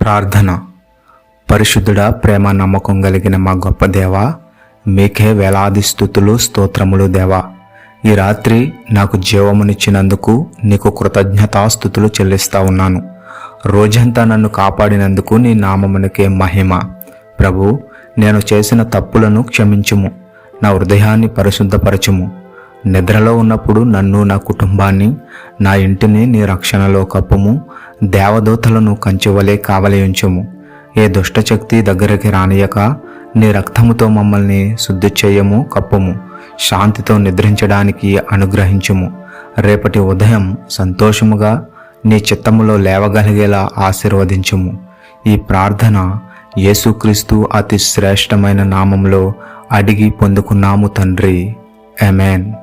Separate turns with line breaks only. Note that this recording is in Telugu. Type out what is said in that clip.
ప్రార్థన. పరిశుద్ధుడా, ప్రేమ నమ్మకం కలిగిన మా గొప్ప దేవా, మీకే వేలాది స్తుతులు స్తోత్రములు దేవా. ఈ రాత్రి నాకు జీవమునిచ్చినందుకు నీకు కృతజ్ఞతాస్తుతులు చెల్లిస్తా ఉన్నాను. రోజంతా నన్ను కాపాడినందుకు నీ నామమునికే మహిమ. ప్రభు, నేను చేసిన తప్పులను క్షమించుము, నా హృదయాన్ని పరిశుద్ధపరచుము. నిద్రలో ఉన్నప్పుడు నన్ను, నా కుటుంబాన్ని, నా ఇంటిని నీ రక్షణలో కప్పుము. దేవదూతలను కంచెవలే కావలి ఉంచుము. ఏ దుష్టశక్తి దగ్గరికి రానియక నీ రక్తముతో మమ్మల్ని శుద్ధి చేయము, కప్పుము. శాంతితో నిద్రించడానికి అనుగ్రహించుము. రేపటి ఉదయం సంతోషముగా నీ చిత్తములో లేవగలిగేలా ఆశీర్వదించుము. ఈ ప్రార్థన యేసుక్రీస్తు అతి శ్రేష్టమైన నామంలో అడిగి పొందుకున్నాము తండ్రి. ఆమేన్.